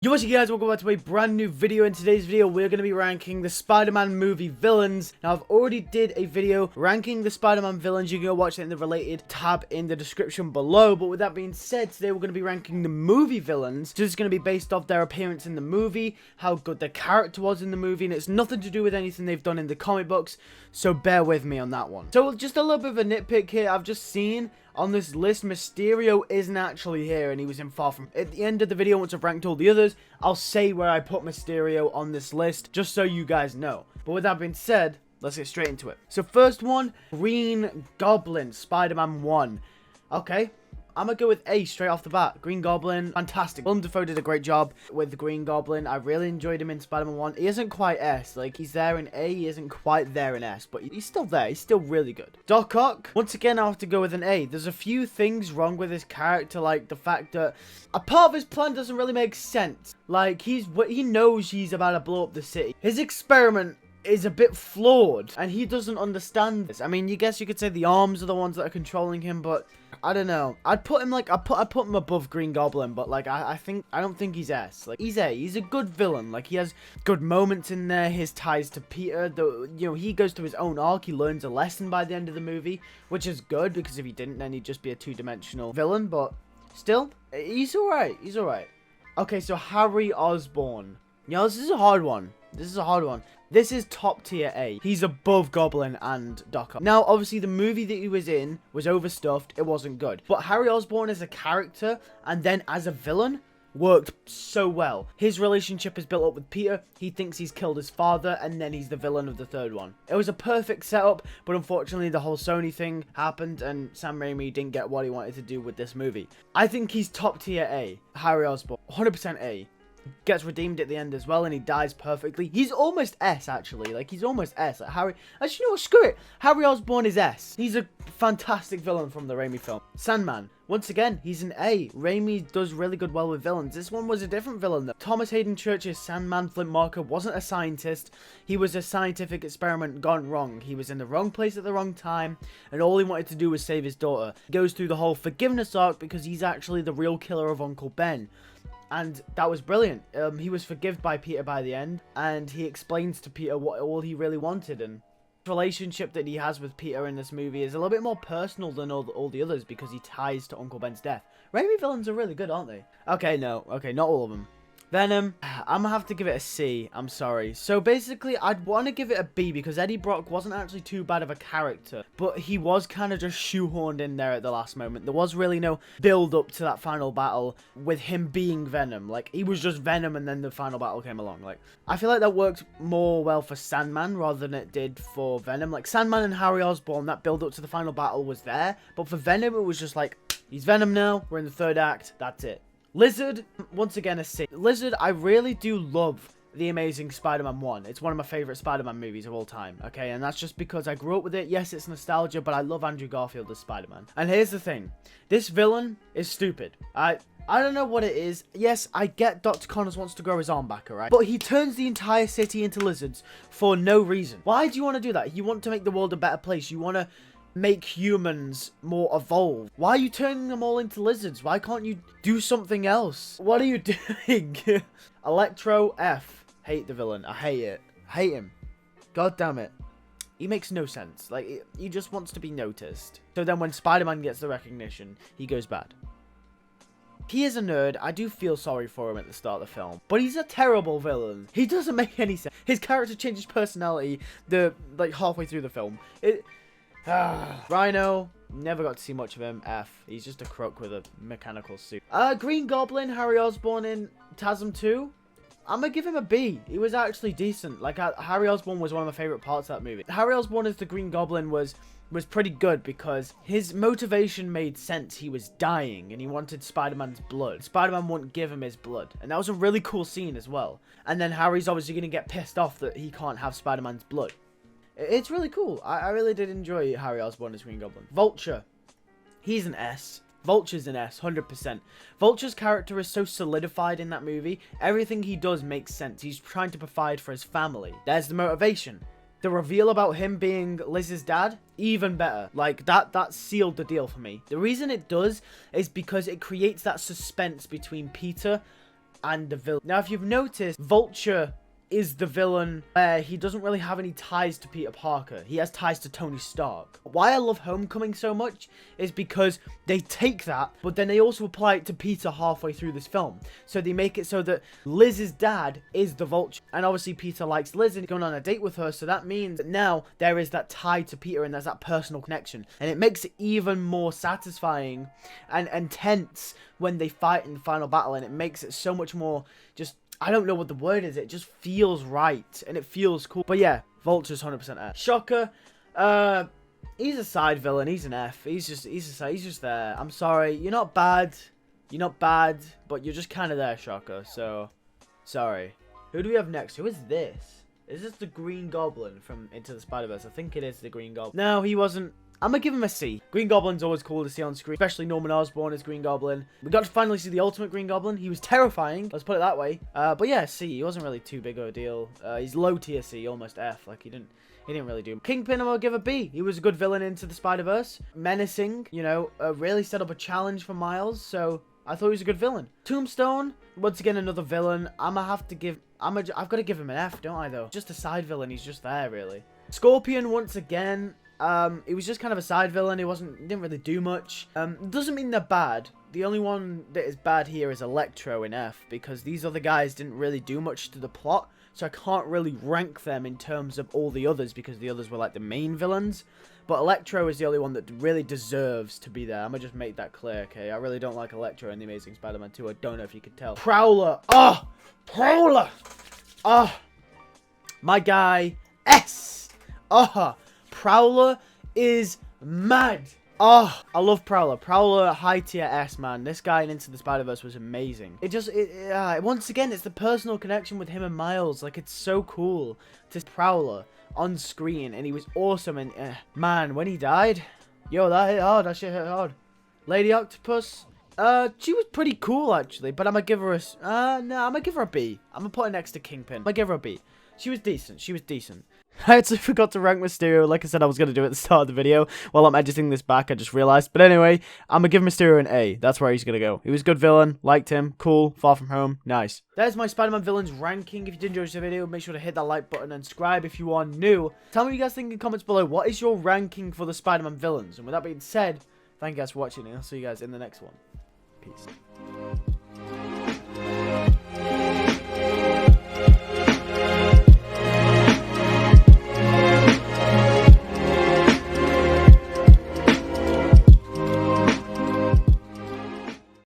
Yo, what's up guys, welcome back to a brand new video. In today's video we're going to be ranking the Spider-Man movie villains. Now I've already did a video ranking the Spider-Man villains. You can go watch it in the related tab in the description below. But with that being said, today we're going to be ranking the movie villains. So it's going to be based off their appearance in the movie, how good their character was in the movie, and it's nothing to do with anything they've done in the comic books, so bear with me on that one. So just a little bit of a nitpick here. I've just seen on this list, Mysterio isn't actually here, and he was in Far From. At the end of the video, once I've ranked all the others, I'll say where I put Mysterio on this list, just so you guys know. But with that being said, let's get straight into it. So first one, Green Goblin, Spider-Man 1. Okay, I'm gonna go with A straight off the bat. Green Goblin, fantastic. Willem Dafoe did a great job with the Green Goblin. I really enjoyed him in Spider-Man 1. He isn't quite S. Like, he's there in A, he isn't quite there in S. But he's still there. He's still really good. Doc Ock, once again, I have to go with an A. There's a few things wrong with his character, like the fact that a part of his plan doesn't really make sense. Like, he knows he's about to blow up the city. His experiment is a bit flawed, and he doesn't understand this. I mean, you guess you could say the arms are the ones that are controlling him, but I don't know. I'd put him like I put him above Green Goblin, but like I don't think he's S. Like, he's A. He's a good villain. Like, he has good moments in there. His ties to Peter, he goes to his own arc. He learns a lesson by the end of the movie, which is good, because if he didn't, then he'd just be a two-dimensional villain. But still, he's alright. He's alright. Okay, so Harry Osborn. This is a hard one. This is top tier A. He's above Goblin and Doc Ock. Now, obviously, the movie that he was in was overstuffed. It wasn't good. But Harry Osborn as a character and then as a villain worked so well. His relationship is built up with Peter. He thinks he's killed his father, and then he's the villain of the third one. It was a perfect setup, but unfortunately the whole Sony thing happened, and Sam Raimi didn't get what he wanted to do with this movie. I think he's top tier A. Harry Osborn, 100% A. Gets redeemed at the end as well, and he dies perfectly. He's almost S, actually. Like, he's almost S. Like, Harry... Actually, you know what? Screw it. Harry Osborn is S. He's a fantastic villain from the Raimi film. Sandman. Once again, he's an A. Raimi does really good well with villains. This one was a different villain, though. Thomas Hayden Church's Sandman Flint Marker wasn't a scientist. He was a scientific experiment gone wrong. He was in the wrong place at the wrong time, and all he wanted to do was save his daughter. He goes through the whole forgiveness arc because he's actually the real killer of Uncle Ben. And that was brilliant. He was forgiven by Peter by the end, and he explains to Peter what all he really wanted. And the relationship that he has with Peter in this movie is a little bit more personal than all the others, because he ties to Uncle Ben's death. Raimi villains are really good, aren't they? Okay, no. Okay, not all of them. Venom, I'm gonna have to give it a C. I'm sorry. So basically, I'd want to give it a B because Eddie Brock wasn't actually too bad of a character, but he was kind of just shoehorned in there at the last moment. There was really no build up to that final battle with him being Venom. Like, he was just Venom, and then the final battle came along. Like, I feel like that worked more well for Sandman rather than it did for Venom. Like, Sandman and Harry Osborn, that build up to the final battle was there, but for Venom, it was just like, he's Venom now. We're in the third act. That's it. Lizard, once again, a C. Lizard, I really do love The Amazing Spider-Man 1. It's one of my favorite Spider-Man movies of all time, okay? And that's just because I grew up with it. Yes, it's nostalgia, but I love Andrew Garfield as Spider-Man. And here's the thing. This villain is stupid. I don't know what it is. Yes, I get Dr. Connors wants to grow his arm back, alright? But he turns the entire city into lizards for no reason. Why do you want to do that? You want to make the world a better place. You want to make humans more evolved. Why are you turning them all into lizards? Why can't you do something else? What are you doing? Electro, F. Hate the villain. I hate it. Hate him. God damn it. He makes no sense. Like, he just wants to be noticed. So then when Spider-Man gets the recognition, he goes bad. He is a nerd. I do feel sorry for him at the start of the film, but he's a terrible villain. He doesn't make any sense. His character changes personality like halfway through the film. Rhino, never got to see much of him. F. He's just a crook with a mechanical suit. Green Goblin, Harry Osborn in TASM 2. I'm gonna give him a B. He was actually decent. Like, Harry Osborn was one of my favorite parts of that movie. Harry Osborn as the Green Goblin was pretty good because his motivation made sense. He was dying and he wanted Spider-Man's blood. Spider-Man wouldn't give him his blood. And that was a really cool scene as well. And then Harry's obviously gonna get pissed off that he can't have Spider-Man's blood. It's really cool. I really did enjoy Harry Osborn as Green Goblin. Vulture. He's an S. Vulture's an S, 100%. Vulture's character is so solidified in that movie. Everything he does makes sense. He's trying to provide for his family. There's the motivation. The reveal about him being Liz's dad, even better. Like, that sealed the deal for me. The reason it does is because it creates that suspense between Peter and the villain. Now, if you've noticed, Vulture is the villain where he doesn't really have any ties to Peter Parker. He has ties to Tony Stark. Why I love Homecoming so much is because they take that, but then they also apply it to Peter halfway through this film. So they make it so that Liz's dad is the Vulture. And obviously Peter likes Liz and he's going on a date with her, so that means that now there is that tie to Peter and there's that personal connection. And it makes it even more satisfying and tense when they fight in the final battle, and it makes it so much more just... I don't know what the word is. It just feels right. And it feels cool. But yeah, Vulture's 100% F. Shocker. He's a side villain. He's an F. He's just there. I'm sorry. You're not bad. You're not bad. But you're just kind of there, Shocker. So, sorry. Who do we have next? Who is this? Is this the Green Goblin from Into the Spider-Verse? I think it is the Green Goblin. No, he wasn't. I'm gonna give him a C. Green Goblin's always cool to see on screen, especially Norman Osborn as Green Goblin. We got to finally see the ultimate Green Goblin. He was terrifying, let's put it that way. But yeah, C. He wasn't really too big of a deal. He's low tier C, almost F. Like he didn't really do. Kingpin, I'm gonna give a B. He was a good villain Into the Spider-Verse, menacing. You know, really set up a challenge for Miles. So I thought he was a good villain. Tombstone, once again another villain. I've got to give him an F, don't I though? Just a side villain. He's just there really. Scorpion, once again. He was just kind of a side villain. He didn't really do much. Doesn't mean they're bad. The only one that is bad here is Electro in F, because these other guys didn't really do much to the plot, so I can't really rank them in terms of all the others, because the others were like the main villains. But Electro is the only one that really deserves to be there. I'm gonna just make that clear, okay? I really don't like Electro in The Amazing Spider-Man 2. I don't know if you could tell. Prowler. Oh! Prowler! Oh! My guy. S! Oh! Prowler is mad. Oh, I love Prowler. Prowler, high tier S, man. This guy in Into the Spider-Verse was amazing. Once again, it's the personal connection with him and Miles. Like, it's so cool to see Prowler on screen, and he was awesome. And man, when he died, yo, that hit hard. That shit hit hard. Lady Octopus, she was pretty cool actually, but I'm gonna give her a I'm gonna give her a B. I'm gonna put her next to Kingpin. I'm gonna give her a B. She was decent. She was decent. I actually forgot to rank Mysterio. Like I said, I was going to do it at the start of the video. While I'm editing this back, I just realized. But anyway, I'm going to give Mysterio an A. That's where he's going to go. He was a good villain. Liked him. Cool. Far From Home. Nice. There's my Spider-Man villains ranking. If you did enjoy this video, make sure to hit that like button and subscribe if you are new. Tell me what you guys think in the comments below. What is your ranking for the Spider-Man villains? And with that being said, thank you guys for watching, and I'll see you guys in the next one. Peace.